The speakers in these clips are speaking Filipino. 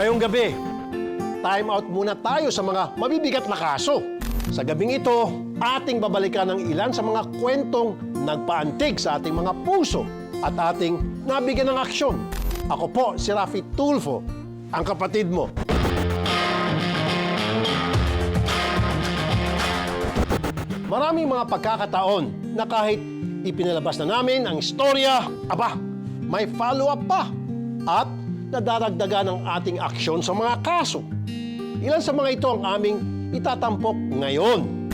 Ngayong gabi, time out muna tayo sa mga mabibigat na kaso. Sa gabing ito, ating babalikan ang ilan sa mga kwentong nagpaantig sa ating mga puso at ating nabigyan ng aksyon. Ako po si Rafi Tulfo, ang kapatid mo. Maraming mga pagkakataon na kahit ipinalabas na namin ang istorya, may follow-up pa at nadaragdagan ang ating aksyon sa mga kaso. Ilan sa mga ito ang aming itatampok ngayon.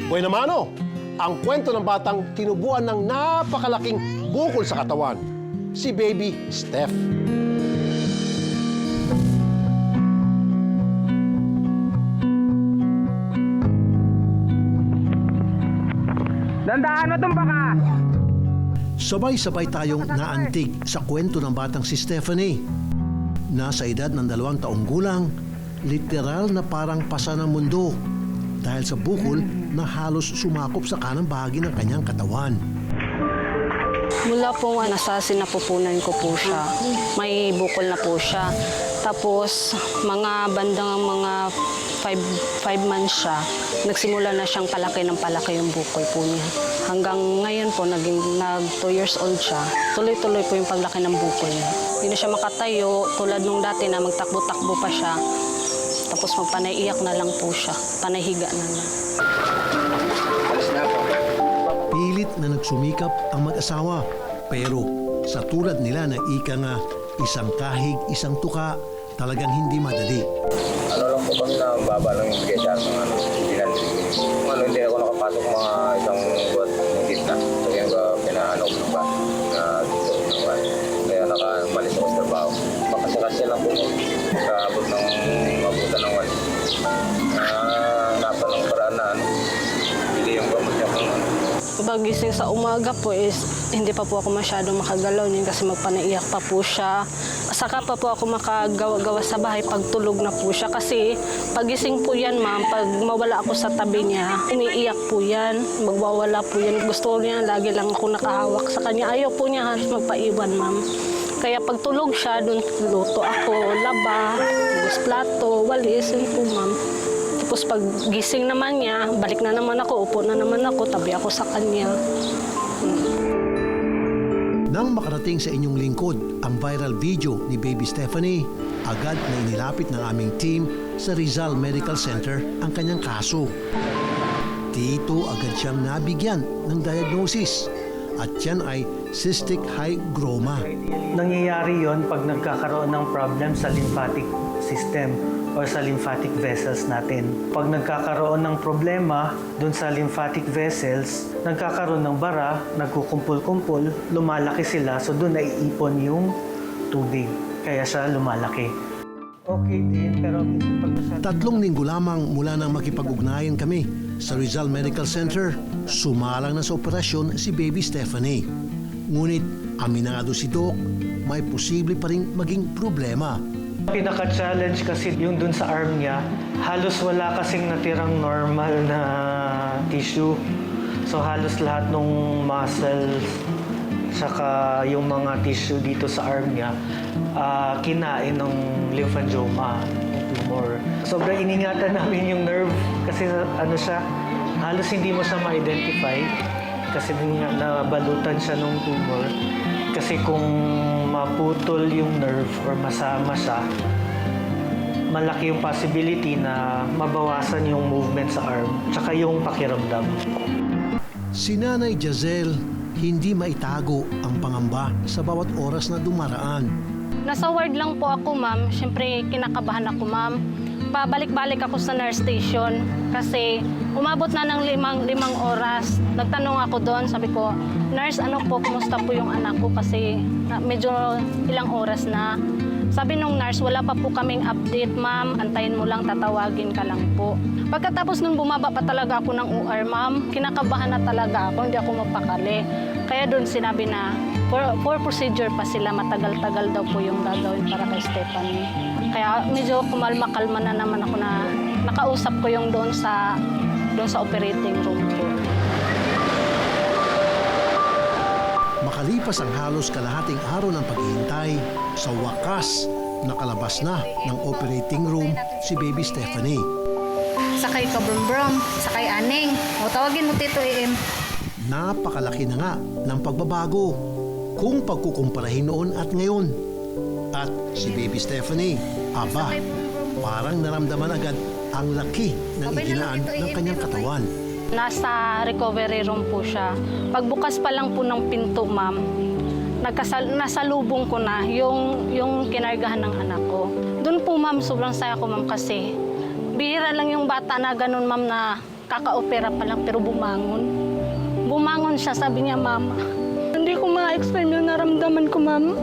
Buena mano, ang kwento ng batang tinubuan ng napakalaking bukol sa katawan, si Baby Steph. Dandaan mo itong baka! Sabay-sabay tayong naantig sa kwento ng batang si Stephanie. Nasa edad ng 2 taong gulang, literal na parang pasa ng mundo dahil sa bukol na halos sumakop sa kanang bahagi ng kanyang katawan. Mula po nga nasasin na pupunan ko po siya. May bukol na po siya. Tapos mga bandang mga 5 months siya, nagsimula na siyang palaki ng palaki yung bukol po niya. Hanggang ngayon po, nag 2 years old siya. Tuloy-tuloy po yung paglaki ng bukol niya. Hindi na siya makatayo, tulad nung dati na magtakbo-takbo pa siya. Tapos magpanay-iyak na lang po siya. Panay-higa na lang. Pilit na nagsumikap ang mag-asawa. Pero sa tulad nila na ika nga, isang kahig, isang tuka, talagang hindi madali. Ano lang po kami na baba lang yung bigay sa akin ng hindi ako nakapasok mga isang buwan ng gitna. Kaya pinaano ko ba na dito naman. Kaya nakamalis ako sa trabaho. Makasakasya lang po sa abot ng abutan ng wali. Napa ng paraan na hindi yung gamot niya kung Pagising sa umaga po is hindi pa po ako masyadong makagalaw niyan kasi magpanaiyak pa po siya. Saka pa po ako makagawa-gawa sa bahay pag tulog na po siya kasi pagising po yan ma'am, pag mawala ako sa tabi niya, umiiyak po yan, magwawala po yan. Gusto niya, lagi lang ako nakahawak sa kanya. Ayaw po niya halos magpaiwan ma'am. Kaya pag tulog siya, doon luto ako, laba, hugas plato, walis, yun po ma'am. Tapos pag gising naman niya, balik na naman ako, upo na naman ako, tabi ako sa kanya. Nang makarating sa inyong lingkod ang viral video ni Baby Stephanie, agad na inilapit ng aming team sa Rizal Medical Center ang kanyang kaso. Dito agad siyang nabigyan ng diagnosis at yan ay cystic hygroma. Nangyayari yon pag nagkakaroon ng problem sa lymphatic system o sa lymphatic vessels natin. Pag nagkakaroon ng problema dun sa lymphatic vessels, nagkakaroon ng bara, nagkukumpul-kumpul, lumalaki sila, so dun naiipon yung tubig. Kaya siya lumalaki. Okay din, pero pag 3 linggo lamang mula nang makipag-ugnayan kami sa Rizal Medical Center, sumalang na sa operasyon si Baby Stephanie. Ngunit aminado si Doc, may posible pa rin maging problema. pinaka-challenge kasi yung dun sa arm niya, halos wala kasing natirang normal na tissue. So halos lahat ng muscles, saka yung mga tissue dito sa arm niya, kinain ng lymphangioma, tumor. Sobrang iningatan namin yung nerve kasi ano siya, halos hindi mo siya ma-identify kasi nabalutan siya ng tumor. Kasi kung maputol yung nerve or masama siya, malaki yung possibility na mabawasan yung movement sa arm tsaka yung pakiramdam. Si Nanay Jazel, hindi maitago ang pangamba sa bawat oras na dumaraan. Nasa ward lang po ako, ma'am. Siyempre, kinakabahan ako, ma'am. Pabalik-balik ako sa nurse station kasi umabot na ng limang oras. Nagtanong ako doon, sabi ko, "Nurse, ano po, kumusta po yung anak ko?" Kasi medyo ilang oras na. Sabi nung nurse, "Wala pa po kaming update, ma'am. Antayin mo lang, tatawagin ka lang po." Pagkatapos nung bumaba pa talaga ako ng OR, ma'am, kinakabahan na talaga ako, hindi ako mapakali. Kaya doon sinabi na, for procedure pa sila, matagal-tagal daw po yung gagawin para kay Stephanie. Kaya medyo kumalma-kalma na naman ako na nakausap ko yung doon sa operating room po. Makalipas ang halos kalahating araw ng paghihintay, sa wakas, nakalabas na ng operating room si Baby Stephanie. Sakay ka brum-brum, sakay aning. O tawagin mo Tito AM. Napakalaki na nga ng pagbabago kung pagkukumparahin noon at ngayon. At si Baby Stephanie, aba, parang naramdaman agad ang laki ng iginaan ng kanyang katawan. Nasa recovery room po siya. Pagbukas pa lang po ng pinto, ma'am, nasalubong ko na yung kinargahan ng anak ko. Doon po, ma'am, sobrang saya ko, ma'am, kasi bihira lang yung bata na ganun, ma'am, na kaka-opera pa lang pero bumangon. Bumangon siya, sabi niya, mama. Hindi ko ma-explain yung naramdaman ko, ma'am.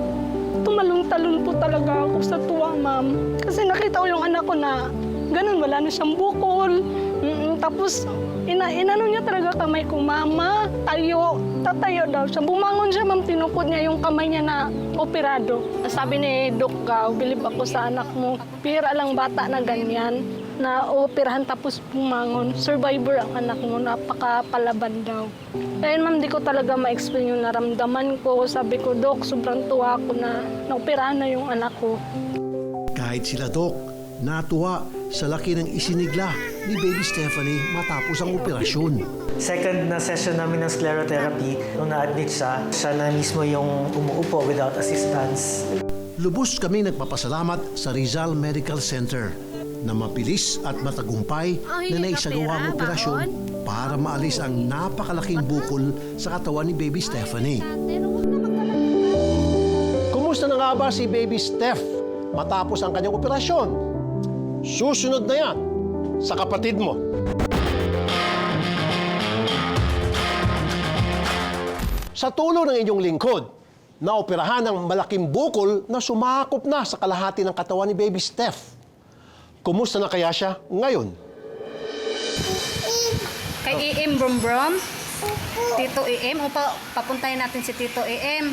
Tumalong-talon po talaga ako sa tuwa, ma'am. Kasi nakita ko yung anak ko na ganun, wala na siyang bukol. Tapos, inano niya talaga kamay ko, mama, tayo, tatayo daw siya. Bumangon siya, ma'am, tinukod niya yung kamay niya na operado. Sabi ni Doc Gao, bilib ako sa anak mo. Pira lang bata na ganyan, na operahan tapos bumangon. Survivor ang anak mo, napakapalaban daw. Ayun, ma'am, di ko talaga ma-explain yung naramdaman ko. Sabi ko, Doc, sobrang tuwa ako na naoperahan na yung anak ko. Kahit sila Doc, natuwa sa laki ng isinigla ni Baby Stephanie matapos ang operasyon. Second na session namin ng sclerotherapy, nung na-admit siya na mismo yung umuupo without assistance. Lubos kami nagpapasalamat sa Rizal Medical Center na mabilis at matagumpay na naisagawa ang operasyon para maalis ang napakalaking bukol sa katawan ni Baby Stephanie. Kumusta na nga ba si Baby Steph matapos ang kanyang operasyon? Susunod na yan sa kapatid mo. Sa tulong ng inyong lingkod, naoperahan ang malaking bukol na sumakop na sa kalahati ng katawan ni Baby Steph. Kumusta na kaya siya ngayon? Kay AM brum-brum. Tito AM. O papuntahin natin si Tito AM.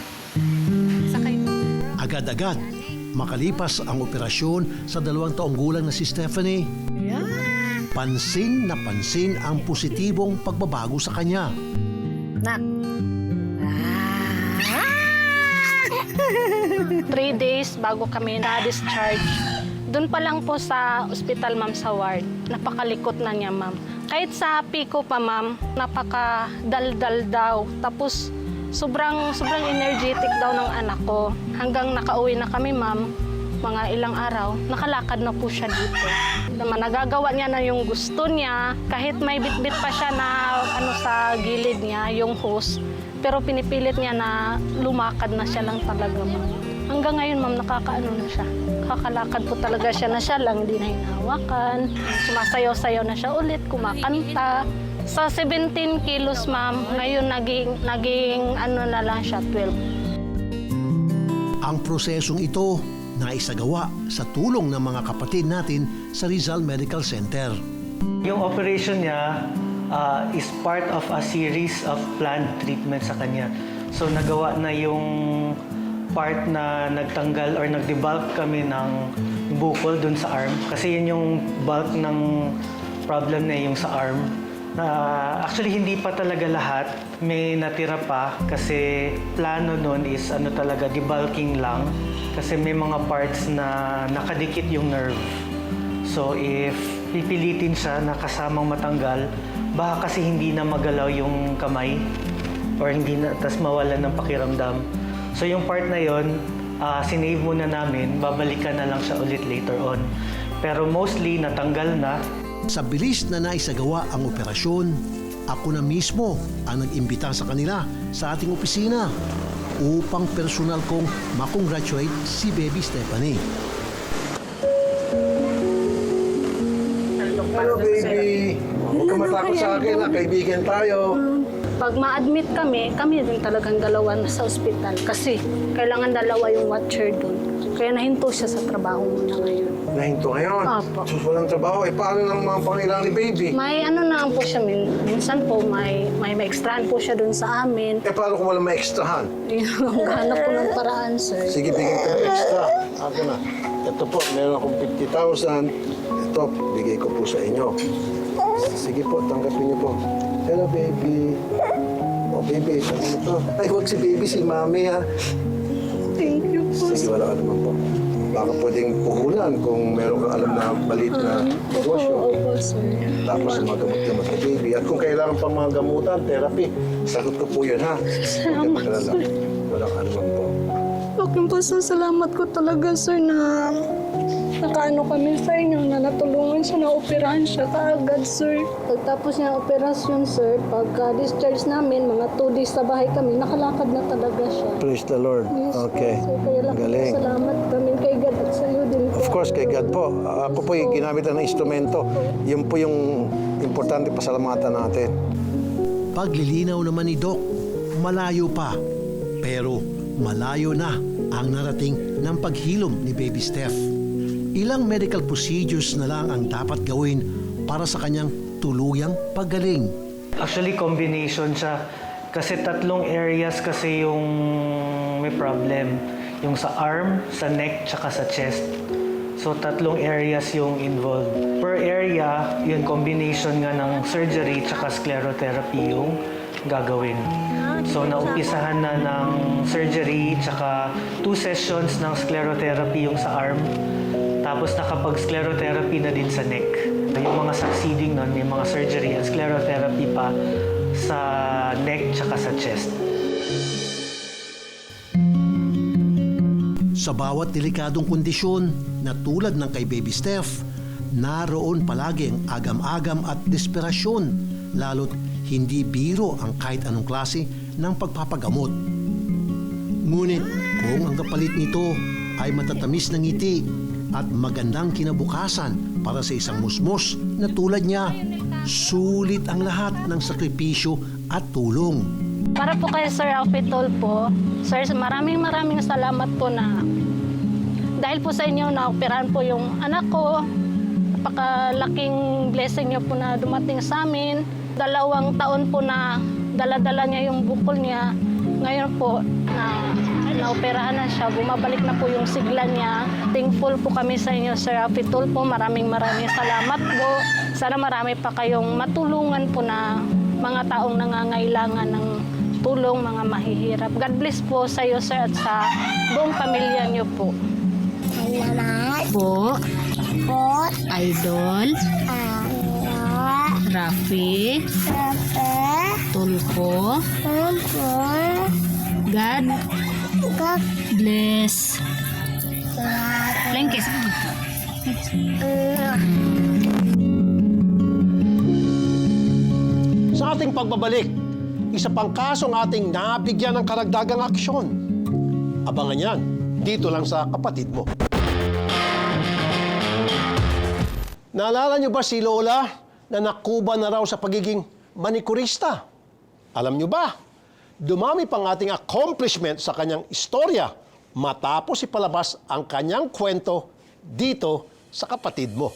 Sakay brum-brum. Agad-agad, makalipas ang operasyon sa 2 taong gulang na si Stephanie, pansin na pansin ang positibong pagbabago sa kanya. Nak. 3 days bago kami na-discharge. Doon pa lang po sa ospital, ma'am, sa ward. Napakalikot na niya, ma'am. Kahit sa piko pa, ma'am, napakadaldal daw. Tapos sobrang energetic daw ng anak ko. Hanggang nakauwi na kami, ma'am, mga ilang araw, nakalakad na po siya dito. Nagagawa niya na yung gusto niya. Kahit may bitbit pa siya na sa gilid niya, yung hose. Pero pinipilit niya na lumakad na siya lang talaga, ma'am. Hanggang ngayon, ma'am, nakakaano na siya. Kakalakad po talaga siya na siya lang, hindi na hinahawakan. Sumasayaw-sayaw na siya ulit, kumakanta. Sa 17 kilos, ma'am, ngayon naging na lang siya, 12. Ang prosesong ito naisagawa sa tulong ng mga kapatid natin sa Rizal Medical Center. Yung operation niya is part of a series of planned treatment sa kanya. So nagawa na yung part na nagtanggal or nag-debulk kami ng bukol dun sa arm. Kasi yun yung bulk ng problem na yung sa arm. Actually, hindi pa talaga lahat. May natira pa kasi plano nun is talaga, debulking lang. Kasi may mga parts na nakadikit yung nerve. So if pipilitin siya na kasamang matanggal, baka kasi hindi na magalaw yung kamay or hindi na, tas mawalan ng pakiramdam. So yung part na yon, sinave muna namin, babalikan na lang siya ulit later on. Pero mostly natanggal na. Sa bilis na naisagawa ang operasyon, ako na mismo ang nag-imbita sa kanila sa ating opisina upang personal kong makongratulate si Baby Stephanie. Hello, baby. Huwag ka matakot sa akin, kaibigan tayo. Pag ma-admit kami din talagang dalawa na sa ospital. Kasi kailangan dalawa yung watcher doon. Kaya nahinto siya sa trabaho muna ngayon. Nahinto ngayon? Apo. Sus, walang trabaho. Paano lang mga pangailangan ni baby? May na po siya, minsan po may extrahan po siya doon sa amin. Paano kung walang ma-extrahan? Hanap po ng paraan, sir. Sige, bigyan ko ng extra. Ako na. Ito po, meron akong 50,000. Ito, bigay ko po sa inyo. Sige po, tanggapin niyo po. Hello, baby. Oh, baby, sabi mo to. Ay, huwag si baby, si mami, ha? Thank you po. Sige, wala ka naman po. baka pwedeng puhulan kung meron kang alam na maliit na negosyo. Opo, sir. Tapos yung mga gamot-gamot kay baby. At kung kailangan pang mga gamutan, therapy, sagot ko po yun, ha? Salamat, sir. Walang anuman po. Okay po, sir. Salamat ko talaga, sir, na nakaano kami sa inyo, na natulungan siya, na operahan siya kaagad, sir. Pagtapos niya operasyon, sir, pagka-discharge namin, mga 2 days sa bahay kami, nakalakad na talaga siya. Praise the Lord. Yes, Okay. sir. Kaya lang po, Galing. salamat kami kay God at sa iyo din po. Of course, kay God po. Ako po yung ginamit ng instrumento. Yun po yung importante pasalamatan natin. Paglilinaw naman ni Doc, malayo pa. Pero malayo na ang narating ng paghilom ni Baby Steph. Ilang medical procedures na lang ang dapat gawin para sa kanyang tuluyang paggaling. Actually, combination siya. Kasi 3 areas kasi yung may problem. Yung sa arm, sa neck, tsaka sa chest. So, 3 areas yung involved. Per area, yung combination nga ng surgery tsaka sclerotherapy yung gagawin. So, naumpisahan na ng surgery tsaka 2 sessions ng sclerotherapy yung sa arm. Tapos nakapag-sclerotherapy na din sa neck. Yung mga succeeding nun, may mga surgery and sclerotherapy pa sa neck tsaka sa chest. Sa bawat delikadong kondisyon na tulad ng kay Baby Steph, naroon palagi ang agam-agam at desperasyon, lalo't hindi biro ang kahit anong klase ng pagpapagamot. Ngunit kung ang kapalit nito ay matatamis na ngiti at magandang kinabukasan para sa isang musmos na tulad niya, sulit ang lahat ng sakripisyo at tulong. Para po kay Sir Alfitol po, Sir, maraming salamat po na dahil po sa inyo naoperahan po yung anak ko. Napakalaking blessing niyo po na dumating sa amin. 2 taon po na dala-dala niya yung bukol niya. Ngayon po na naoperahan na siya, bumabalik na po yung sigla niya. Thankful po kami sa inyo, Sir Alfitol po. Maraming salamat po. Sana marami pa kayong matulungan po na mga taong nangangailangan ng tulong, mga mahihirap. God bless po sa iyo, Sir, at sa buong pamilya niyo po. Po. Idol. Rafi. Tulpo. God bless. Lengkes. Sa ating pagbabalik, isa pang kasong ating nabigyan ng karagdagang aksyon. Abangan yan, dito lang sa Kapatid Mo. Naalala niyo ba si Lola na nakuba na raw sa pagiging manikurista? Alam niyo ba, dumami pang ating accomplishment sa kanyang istorya matapos ipalabas ang kanyang kwento dito sa Kapatid Mo.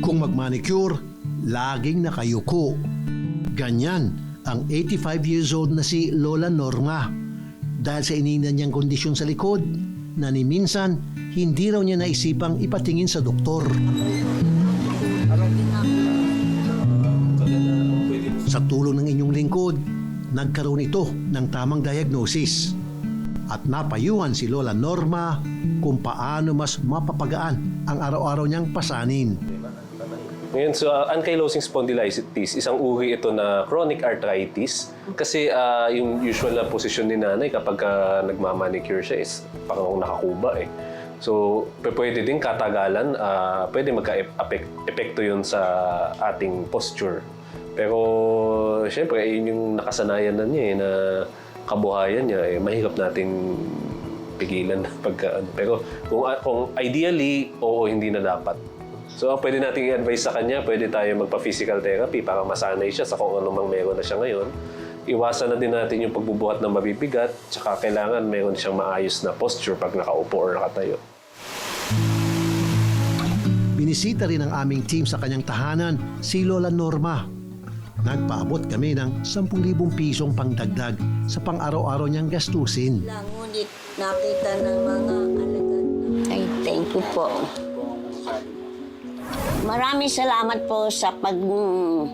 Kung mag-manicure, laging nakayuko. Ganyan ang 85 years old na si Lola Norma. Dahil sa iniinda niyang kondisyon sa likod, na ni minsan, hindi raw niya naisipang ipatingin sa doktor. Sa tulong ng inyong lingkod, nagkaroon ito ng tamang diagnosis. At napayuhan si Lola Norma kung paano mas mapapagaan ang araw-araw niyang pasanin. Ngayon, so ankylosing spondylitis, isang uri ito na chronic arthritis. Kasi yung usual na posisyon ni nanay kapag nagmamanicure siya is parang nakakuba eh. So, pwede din katagalan, pwede magka-epekto yun sa ating posture. Pero, syempre, yun yung nakasanayan na niya na kabuhayan niya, mahirap natin pigilan pagka ano. Pero kung ideally, oo, hindi na dapat. So, ang pwede natin i-advise sa kanya, pwede tayo magpa-physical therapy para masanay siya sa kung anumang meron na siya ngayon. Iwasan na din natin yung pagbubuhat ng mabibigat, tsaka kailangan meron siyang maayos na posture pag nakaupo or nakatayo. Binisita rin ng aming team sa kanyang tahanan si Lola Norma. Nagpaabot kami ng 10,000 pisong pangdagdag sa pang-araw-araw niyang gastusin. Ngunit nakita ng mga alagad. Ay, thank ko po. Maraming salamat po sa pagtulong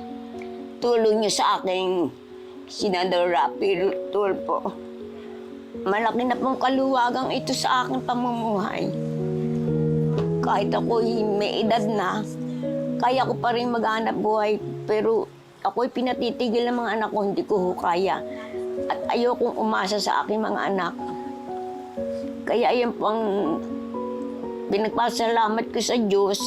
niyo sa aking Senador Rapi Tulfo. Malaki na pong kaluwagang ito sa aking pamumuhay. Kahit ako'y may edad na, kaya ko pa rin maghanap buhay, pero ako'y pinatitigil ng mga anak ko, hindi ko ho kaya. At ayokong umasa sa aking mga anak. Kaya yan po ang pinagpasalamat ko sa Diyos,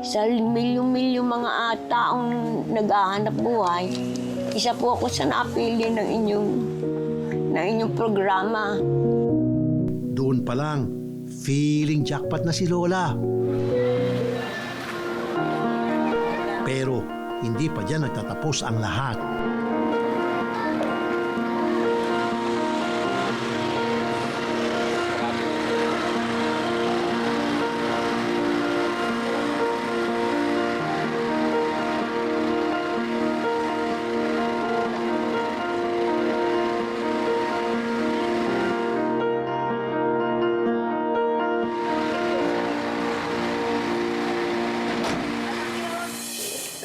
sa milyong-milyong mga taong naghahanap buhay. Isa po ako sa napili ng inyong programa. Doon pa lang, feeling jackpot na si Lola. Pero hindi pa dyan nagtatapos ang lahat.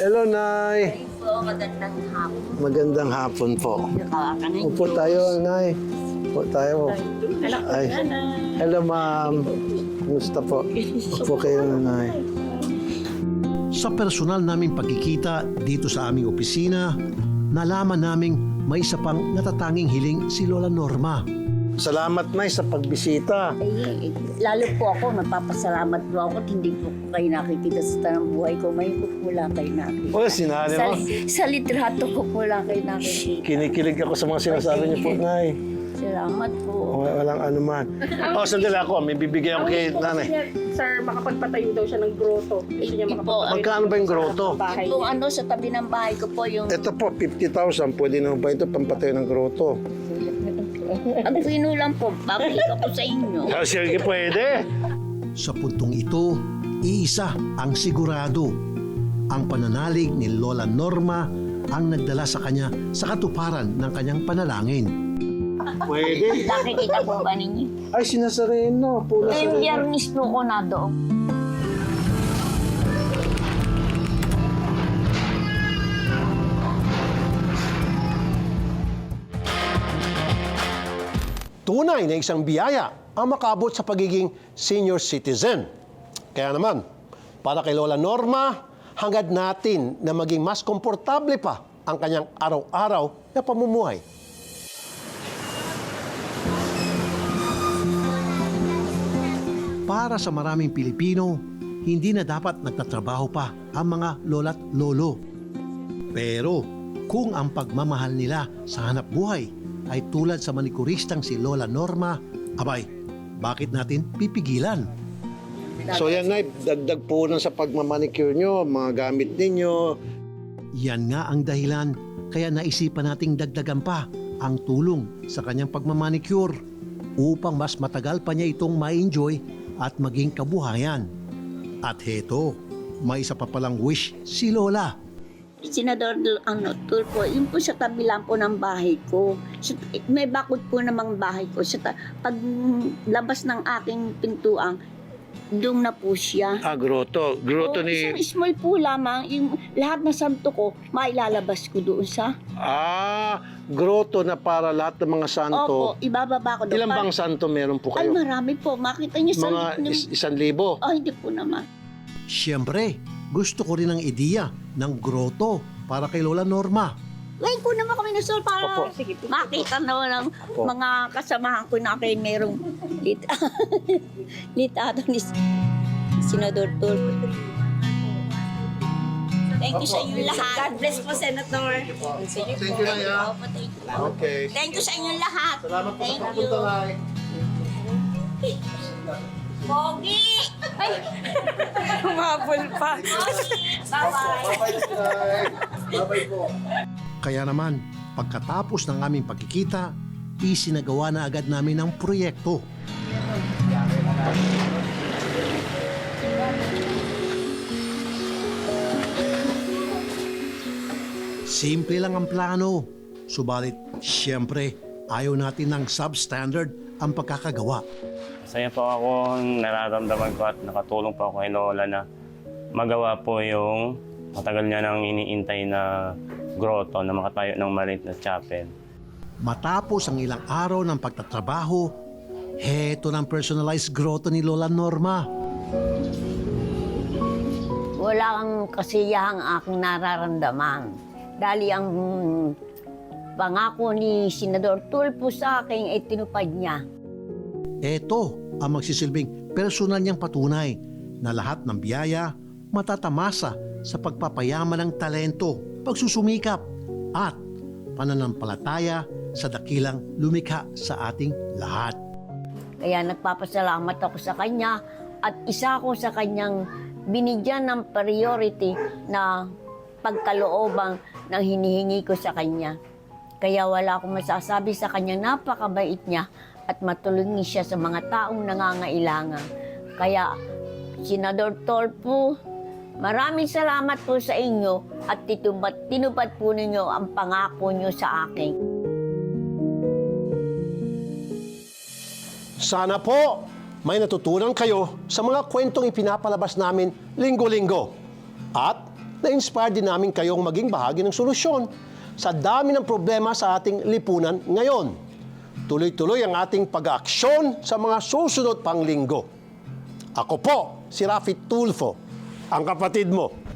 Hello, Nay. Po, magandang hapon. Magandang hapon po. Upo tayo, Nay. Upo tayo. Ay. Hello, Ma'am. Kumusta po? Upo kayo, Nay. Sa personal naming pagkikita dito sa aming opisina, nalaman naming may isa pang natatanging hiling si Lola Norma. Salamat, Nay, sa pagbisita. Eh, lalo po ako, magpapasalamat po ako at hindi po kayo nakikita sa tanang buhay ko. May po mula kayo nakikita. O, sinali mo. Sa litrato ko mula kayo nakikita. Kinikilig ako sa mga sinasabi niyo po, Nay. Salamat po. Walang ano man. Sandali ako. May bibigyan ako kay Nanay. Sir, makapagpatayo daw siya ng grotto. Gusto niya makapagpatayo. Magkano ba yung grotto? Yung ano sa tabi ng bahay ko po, yung Ito po, 50,000. Pwede naman ba ito pampatayo ng grotto? ang pinulang po, babalik ako sa inyo. Sige, pwede. Sa puntong ito, iisa ang sigurado. Ang pananalig ni Lola Norma ang nagdala sa kanya sa katuparan ng kanyang panalangin. Pwede. Nakikita po ba ninyo? Ay, sinasareno. Pula Yung sareno. biyernes po ko na doon. Tunay na isang biyaya ang makabot sa pagiging senior citizen. Kaya naman, para kay Lola Norma, hangad natin na maging mas komportable pa ang kanyang araw-araw na pamumuhay. Para sa maraming Pilipino, hindi na dapat nagtatrabaho pa ang mga lola't lolo. Pero kung ang pagmamahal nila sa hanap buhay ay tulad sa manikuristang si Lola Norma, abay, bakit natin pipigilan? So yan, Nay, dagdag po sa pagmamanicure nyo, mga gamit ninyo. Yan nga ang dahilan kaya naisipan nating dagdagan pa ang tulong sa kanyang pagmamanicure upang mas matagal pa niya itong ma-enjoy at maging kabuhayan. At heto, may isa pa palang wish si Lola. Senador Tulfo, yun po sa tabi lang po ng bahay ko. May bakod po namang bahay ko. Pag labas ng aking pintuang, doon na po siya. Grotto. Grotto Isang small po lamang. Yung lahat ng santo ko, mailalabas ko doon sa... Grotto na para lahat ng mga santo. Opo, ibababa ko doon. Ilan bang santo meron po Ay, kayo? marami po. Makita niyo sa... Mga 1,000? Hindi po naman. Siyempre, gusto ko rin ang ideya ng grotto para kay Lola Norma. Ngayon po naman kami nasol para makita naman ng mga kasamahan ko na kayo merong litado ni Senador Tulfo. Thank you sa inyong lahat. God bless po, Senator. Thank you, Naya. Okay. Thank you sa inyong lahat. Salamat po sa Thank you. pagpunta, Nay. Pogi! Ay! Humabol pa. Bye-bye. Bye-bye po. Kaya naman, pagkatapos ng aming pagkikita, isinagawa na agad namin ang proyekto. Simple lang ang plano, subalit siyempre ayaw natin ng substandard ang pagkakagawa. Masaya po ako, nararamdaman ko at nakatulong po ako kay Lola na magawa po yung matagal niya nang iniintay na grotto na makatayo ng maliit na chapel. Matapos ang ilang araw ng pagtatrabaho, heto ng personalized grotto ni Lola Norma. Wala kang kasiyahang aking nararamdaman. Dahil ang pangako ni Senador Tulfo sa akin ay tinupad niya. Ito ang magsisilbing personal niyang patunay na lahat ng biyaya matatamasa sa pagpapayaman ng talento, pagsusumikap at pananampalataya sa dakilang lumikha sa ating lahat. Kaya nagpapasalamat ako sa kanya at isa ako sa kanyang binigyan ng priority na pagkaloobang ng hinihingi ko sa kanya. Kaya wala akong masasabi sa kanya, napakabait niya at matulungin siya sa mga taong nangangailangan. Kaya, Senador Tulfo, maraming salamat po sa inyo at tinupad po ninyo ang pangako niyo sa akin. Sana po may natutunan kayo sa mga kwentong ipinapalabas namin linggo-linggo. At na-inspire din namin kayong maging bahagi ng solusyon sa dami ng problema sa ating lipunan ngayon. Tuloy-tuloy ang ating pag-aaksyon sa mga susunod pang linggo. Ako po, si Rafi Tulfo, ang kapatid mo.